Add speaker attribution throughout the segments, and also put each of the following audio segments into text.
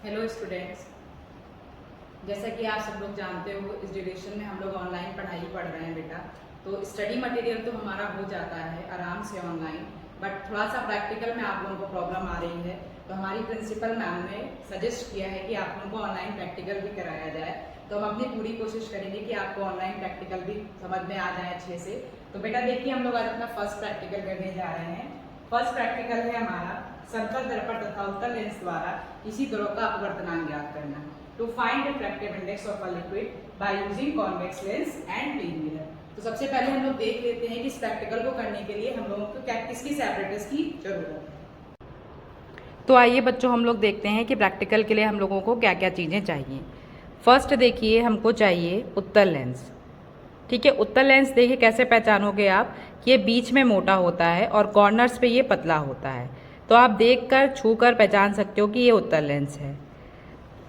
Speaker 1: Hello students, जैसा कि आप सब लोग जानते हो इस ड्यूरेशन में हम लोग ऑनलाइन पढ़ाई पढ़ रहे हैं बेटा। तो स्टडी मटेरियल तो हमारा हो जाता है आराम से ऑनलाइन, बट थोड़ा सा प्रैक्टिकल में आप लोगों को प्रॉब्लम आ रही है। तो हमारी प्रिंसिपल मैम ने सजेस्ट किया है कि आप लोगों को ऑनलाइन प्रैक्टिकल भी कराया जाए। तो हम अपनी पूरी कोशिश करेंगे कि आपको ऑनलाइन प्रैक्टिकल भी समझ में आ जाए अच्छे से। तो बेटा देखिए, हम लोग आज अपना फर्स्ट प्रैक्टिकल करने जा रहे हैं। फर्स्ट प्रैक्टिकल है हमारा समतल दर्पण तथा उत्तल लेंस द्वारा किसी द्रव का अपवर्तनांक ज्ञात करना। To find refractive index of a liquid by using convex lens and plane mirror. तो सबसे पहले हम लोग देख लेते हैं कि इस प्रैक्टिकल को करने के लिए हम लोगों को किसकी सेपरेटर्स की जरूरत है।
Speaker 2: तो आइए बच्चों, हम लोग देखते हैं कि प्रैक्टिकल के लिए हम लोगों को क्या क्या चीज़ें चाहिए। फर्स्ट देखिए, हमको चाहिए उत्तल लेंस। ठीक है, उत्तल लेंस देखिए कैसे पहचानोगे आप कि ये बीच में मोटा होता है और कॉर्नर्स पे ये पतला होता है। तो आप देखकर छूकर पहचान सकते हो कि ये उत्तल लेंस है।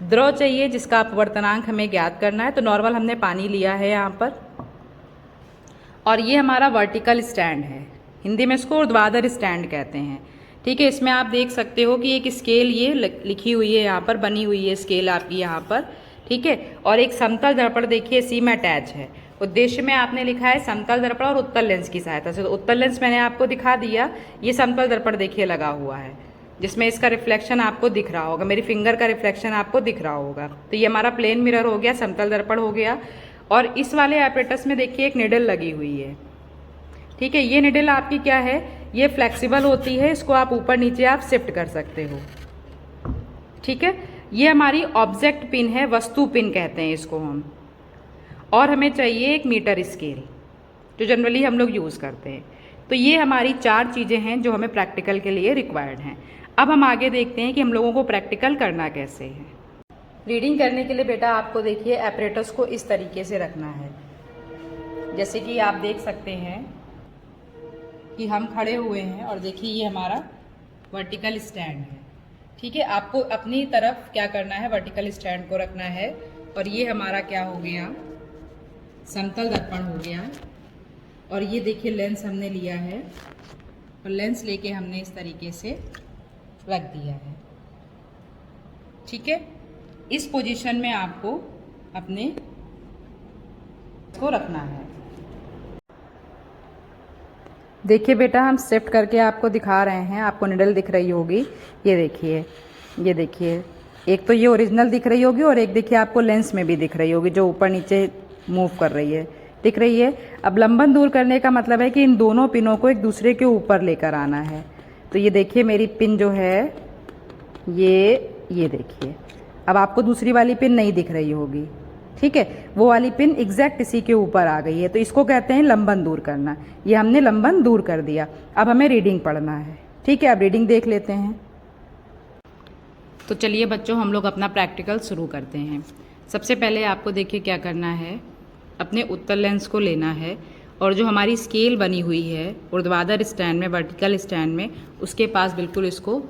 Speaker 2: द्रव चाहिए जिसका अपवर्तनांक हमें ज्ञात करना है। तो नॉर्मल हमने पानी लिया है यहाँ पर, और ये हमारा वर्टिकल स्टैंड है। हिंदी में इसको ऊर्ध्वाधर स्टैंड कहते हैं। ठीक है, इसमें आप देख सकते हो कि एक स्केल ये लिखी हुई है, यहाँ पर बनी हुई है स्केल आपकी यहाँ पर। ठीक है, और एक समतल दर्पण देखिए सी में अटैच है। उद्देश्य में आपने लिखा है समतल दर्पण और उत्तल लेंस की सहायता से। तो उत्तल लेंस मैंने आपको दिखा दिया, ये समतल दर्पण देखिए लगा हुआ है जिसमें इसका रिफ्लेक्शन आपको दिख रहा होगा, मेरी फिंगर का रिफ्लेक्शन आपको दिख रहा होगा। तो ये हमारा प्लेन मिरर हो गया, समतल दर्पण हो गया। और इस वाले एपरेटस में देखिए एक निडल लगी हुई है। ठीक है, ये निडल आपकी क्या है, ये फ्लेक्सिबल होती है, इसको आप ऊपर नीचे आप शिफ्ट कर सकते हो। ठीक है, ये हमारी ऑब्जेक्ट पिन है, वस्तु पिन कहते हैं इसको हम। और हमें चाहिए एक मीटर स्केल जो जनरली हम लोग यूज़ करते हैं। तो ये हमारी 4 चीज़ें हैं जो हमें प्रैक्टिकल के लिए रिक्वायर्ड हैं। अब हम आगे देखते हैं कि हम लोगों को प्रैक्टिकल करना कैसे है। रीडिंग करने के लिए बेटा आपको देखिए एपरेटस को इस तरीके से रखना है, जैसे कि आप देख सकते हैं कि हम खड़े हुए हैं और देखिए ये हमारा वर्टिकल स्टैंड है। ठीक है, आपको अपनी तरफ क्या करना है, वर्टिकल स्टैंड को रखना है। और ये हमारा क्या हो गया, समतल दर्पण हो गया। और ये देखिए लेंस हमने लिया है और लेंस लेके हमने इस तरीके से रख दिया है। ठीक है, इस पोजीशन में आपको अपने को रखना है। देखिए बेटा, हम शिफ्ट करके आपको दिखा रहे हैं, आपको निडल दिख रही होगी। ये देखिए, ये देखिए, एक तो ये ओरिजिनल दिख रही होगी और एक देखिए आपको लेंस में भी दिख रही होगी जो ऊपर नीचे मूव कर रही है, दिख रही है। अब लंबन दूर करने का मतलब है कि इन दोनों पिनों को एक दूसरे के ऊपर लेकर आना है। तो ये देखिए मेरी पिन जो है ये देखिए, अब आपको दूसरी वाली पिन नहीं दिख रही होगी। ठीक है, वो वाली पिन एग्जैक्ट इसी के ऊपर आ गई है, तो इसको कहते हैं लंबन दूर करना। ये हमने लंबन दूर कर दिया। अब हमें रीडिंग पढ़ना है। ठीक है, अब रीडिंग देख लेते हैं। तो चलिए बच्चों, हम लोग अपना प्रैक्टिकल शुरू करते हैं। सबसे पहले आपको देखिए क्या करना है, अपने उत्तल लेंस को लेना है और जो हमारी स्केल बनी हुई है ऊर्ध्वाधर स्टैंड में, वर्टिकल स्टैंड में, उसके पास बिल्कुल इसको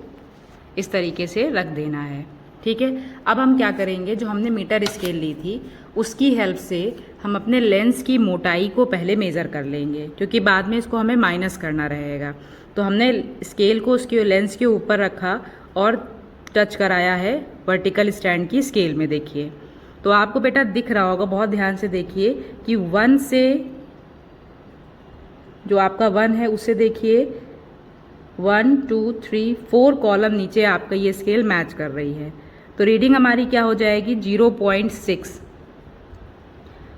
Speaker 2: इस तरीके से रख देना है। ठीक है, अब हम क्या करेंगे, जो हमने मीटर स्केल ली थी उसकी हेल्प से हम अपने लेंस की मोटाई को पहले मेज़र कर लेंगे, क्योंकि बाद में इसको हमें माइनस करना रहेगा। तो हमने स्केल को उसके लेंस के ऊपर रखा और टच कराया है वर्टिकल स्टैंड की स्केल में। देखिए, तो आपको बेटा दिख रहा होगा, बहुत ध्यान से देखिए कि 1 से जो आपका 1 है उससे देखिए 1 2 3 4 कॉलम नीचे आपका ये स्केल मैच कर रही है। तो रीडिंग हमारी क्या हो जाएगी, 0.6।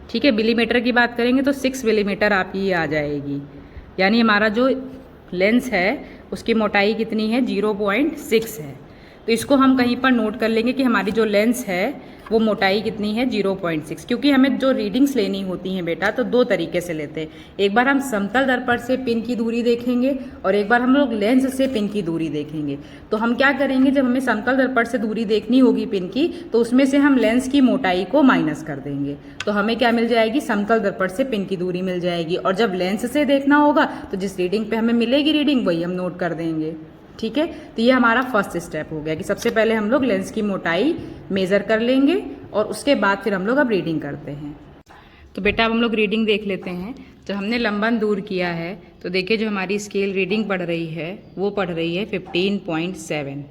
Speaker 2: ठीक है, मिलीमीटर की बात करेंगे तो 6 मिलीमीटर आपकी ये आ जाएगी। यानी हमारा जो लेंस है उसकी मोटाई कितनी है, 0.6 है। तो इसको हम कहीं पर नोट कर लेंगे कि हमारी जो लेंस है वो मोटाई कितनी है, 0.6। क्योंकि हमें जो रीडिंग्स लेनी होती हैं बेटा, तो 2 तरीके से लेते हैं। एक बार हम समतल दर्पण से पिन की दूरी देखेंगे और एक बार हम लोग लेंस से पिन की दूरी देखेंगे। तो हम क्या करेंगे, जब हमें समतल दर्पण से दूरी देखनी होगी पिन की, तो उसमें से हम लेंस की मोटाई को माइनस कर देंगे। तो हमें क्या मिल जाएगी, समतल दर्पण से पिन की दूरी मिल जाएगी। और जब लेंस से देखना होगा तो जिस रीडिंग पे हमें मिलेगी रीडिंग, वही हम नोट कर देंगे। ठीक है, तो ये हमारा फर्स्ट स्टेप हो गया कि सबसे पहले हम लोग लेंस की मोटाई मेज़र कर लेंगे और उसके बाद फिर हम लोग अब रीडिंग करते हैं। तो बेटा अब हम लोग रीडिंग देख लेते हैं। जब हमने लंबन दूर किया है तो देखिए जो हमारी स्केल रीडिंग पढ़ रही है वो पढ़ रही है 15.7।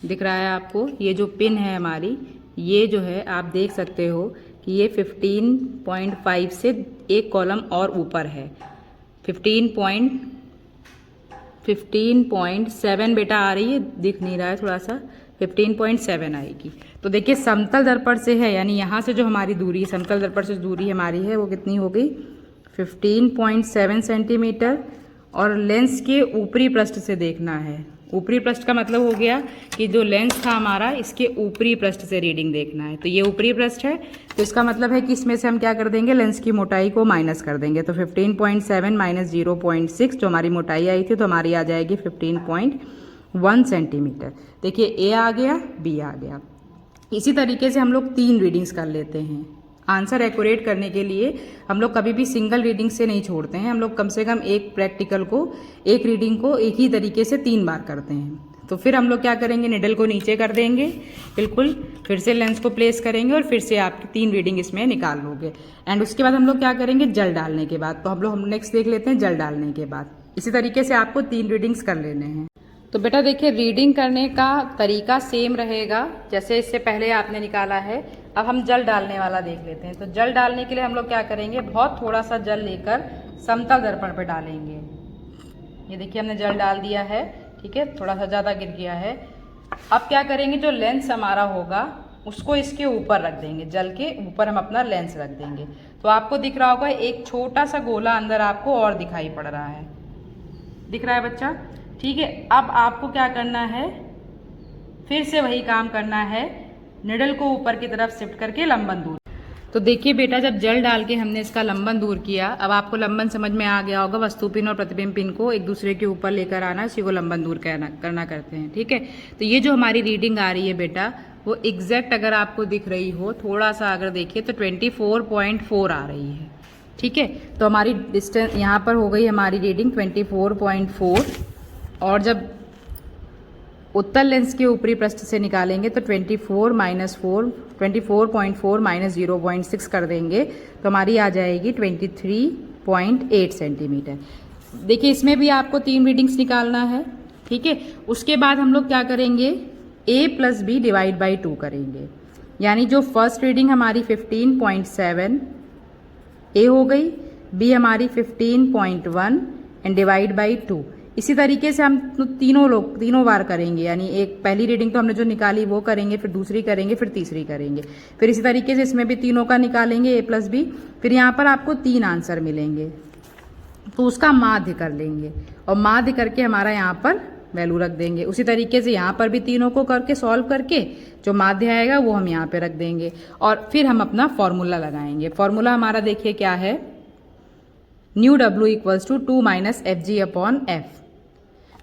Speaker 2: दिख रहा है आपको, ये जो पिन है हमारी, ये जो है आप देख सकते हो कि ये 15.5 से एक कॉलम और ऊपर है। 15.7 बेटा आ रही है, दिख नहीं रहा है थोड़ा सा, 15.7 आएगी। तो देखिए समतल दर्पण से है, यानी यहाँ से जो हमारी दूरी, समतल दर्पण से दूरी हमारी है वो कितनी हो गई, 15.7 सेंटीमीटर। और लेंस के ऊपरी पृष्ठ से देखना है। ऊपरी पृष्ठ का मतलब हो गया कि जो लेंस था हमारा, इसके ऊपरी पृष्ठ से रीडिंग देखना है। तो ये ऊपरी पृष्ठ है, तो इसका मतलब है कि इसमें से हम क्या कर देंगे, लेंस की मोटाई को माइनस कर देंगे। तो 15.7 माइनस 0.6 जो हमारी मोटाई आई थी, तो हमारी आ जाएगी 15.1 सेंटीमीटर। देखिए ए आ गया, बी आ गया। इसी तरीके से हम लोग 3 रीडिंग्स कर लेते हैं। आंसर एक्यूरेट करने के लिए हम लोग कभी भी सिंगल रीडिंग से नहीं छोड़ते हैं। हम लोग कम से कम एक प्रैक्टिकल को, एक रीडिंग को एक ही तरीके से 3 बार करते हैं। तो फिर हम लोग क्या करेंगे, निडल को नीचे कर देंगे बिल्कुल, फिर से लेंस को प्लेस करेंगे और फिर से आपकी 3 रीडिंग इसमें निकाल लोगे। एंड उसके बाद हम लोग क्या करेंगे, जल डालने के बाद। तो हम नेक्स्ट देख लेते हैं जल डालने के बाद। इसी तरीके से आपको 3 रीडिंग्स कर लेने हैं। तो बेटा देखिए रीडिंग करने का तरीका सेम रहेगा जैसे इससे पहले आपने निकाला है। अब हम जल डालने वाला देख लेते हैं। तो जल डालने के लिए हम लोग क्या करेंगे, बहुत थोड़ा सा जल लेकर समतल दर्पण पर डालेंगे। ये देखिए हमने जल डाल दिया है, ठीक है, थोड़ा सा ज़्यादा गिर गया है। अब क्या करेंगे, जो लेंस हमारा होगा उसको इसके ऊपर रख देंगे, जल के ऊपर हम अपना लेंस रख देंगे। तो आपको दिख रहा होगा एक छोटा सा गोला अंदर आपको और दिखाई पड़ रहा है, दिख रहा है बच्चा, ठीक है। अब आपको क्या करना है, फिर से वही काम करना है, निडल को ऊपर की तरफ शिफ्ट करके लंबन दूर। तो देखिए बेटा जब जल डाल के हमने इसका लंबन दूर किया, अब आपको लंबन समझ में आ गया होगा। वस्तु पिन और प्रतिबिंब पिन को एक दूसरे के ऊपर लेकर आना, इसी को लंबन दूर करना करते हैं, ठीक है। तो ये जो हमारी रीडिंग आ रही है बेटा, वो एग्जैक्ट अगर आपको दिख रही हो, थोड़ा सा अगर देखिए तो 24.4 आ रही है, ठीक है। तो हमारी डिस्टेंस यहाँ पर हो गई हमारी रीडिंग 24.4। और जब उत्तल लेंस के ऊपरी पृष्ठ से निकालेंगे तो 24.4 माइनस 0.6 कर देंगे तो हमारी आ जाएगी 23.8 सेंटीमीटर। देखिए इसमें भी आपको 3 रीडिंग्स निकालना है, ठीक है। उसके बाद हम लोग क्या करेंगे, a plus b divide by 2 करेंगे। यानी जो फर्स्ट रीडिंग हमारी 15.7 a हो गई, b हमारी 15.1 एंड डिवाइड बाई 2। इसी तरीके से हम तीनों बार करेंगे, यानी एक पहली रीडिंग तो हमने जो निकाली वो करेंगे, फिर दूसरी करेंगे, फिर तीसरी करेंगे, फिर इसी तरीके से इसमें भी तीनों का निकालेंगे a प्लस बी। फिर यहाँ पर आपको 3 आंसर मिलेंगे, तो उसका माध्य कर लेंगे और माध्य करके हमारा यहाँ पर वैल्यू रख देंगे। उसी तरीके से यहाँ पर भी तीनों को करके सॉल्व करके जो माध्य आएगा वो हम यहाँ पे रख देंगे और फिर हम अपना फॉर्मूला लगाएंगे। फॉर्मूला हमारा देखिए क्या है, new W equals to 2 minus f g upon f.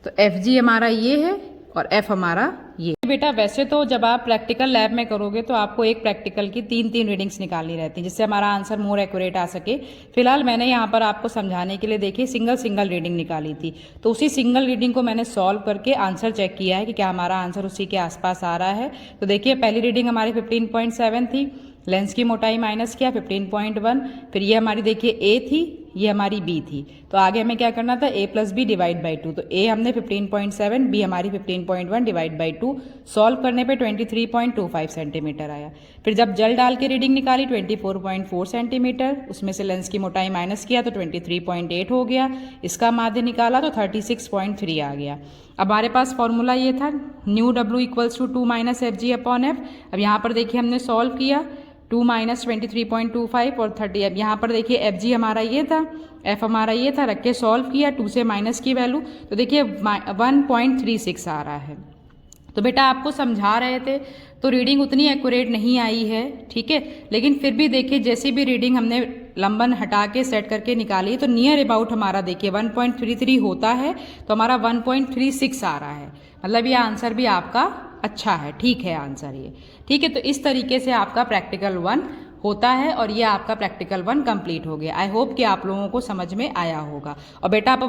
Speaker 2: तो एफ जी हमारा ये है और एफ हमारा ये। बेटा वैसे तो जब आप प्रैक्टिकल लैब में करोगे तो आपको एक प्रैक्टिकल की 3 रीडिंग्स निकालनी रहती हैं, जिससे हमारा आंसर मोर एक्यूरेट आ सके। फिलहाल मैंने यहाँ पर आपको समझाने के लिए देखिए सिंगल रीडिंग निकाली थी, तो उसी सिंगल रीडिंग को मैंने सॉल्व करके आंसर चेक किया है कि क्या हमारा आंसर उसी के आसपास आ रहा है। तो देखिए पहली रीडिंग हमारी 15.7 थी, लेंस की मोटाई माइनस किया 15.1, फिर ये हमारी देखिए ए थी, ये हमारी बी थी। तो आगे हमें क्या करना था, a plus b divide by 2। तो a हमने 15.7, b हमारी 15.1 डिवाइड बाई 2। सॉल्व करने पे 23.25 सेंटीमीटर आया। फिर जब जल डाल के रीडिंग निकाली 24.4 सेंटीमीटर, उसमें से लेंस की मोटाई माइनस किया तो 23.8 हो गया। इसका माध्य निकाला तो 36.3 आ गया। अब हमारे पास फॉर्मूला ये था, new W equals to 2 minus f g upon f. अब यहाँ पर देखिए हमने सॉल्व किया 2 माइनस 23.25 और 30। अब यहाँ पर देखिए एफ जी हमारा ये था, एफ हमारा ये था, रख के सॉल्व किया 2 से माइनस की वैल्यू, तो देखिए 1.36 आ रहा है। तो बेटा आपको समझा रहे थे तो रीडिंग उतनी एक्यूरेट नहीं आई है, ठीक है, लेकिन फिर भी देखिए जैसी भी रीडिंग हमने लंबन हटा के सेट करके निकाली तो नियर अबाउट हमारा देखिए 1.33 होता है, तो हमारा 1.36 आ रहा है। मतलब ये आंसर भी आपका अच्छा है, ठीक है आंसर ये, ठीक है। तो इस तरीके से आपका प्रैक्टिकल 1 होता है और ये आपका प्रैक्टिकल 1 कंप्लीट हो गया। आई होप कि आप लोगों को समझ में आया होगा। और बेटा आप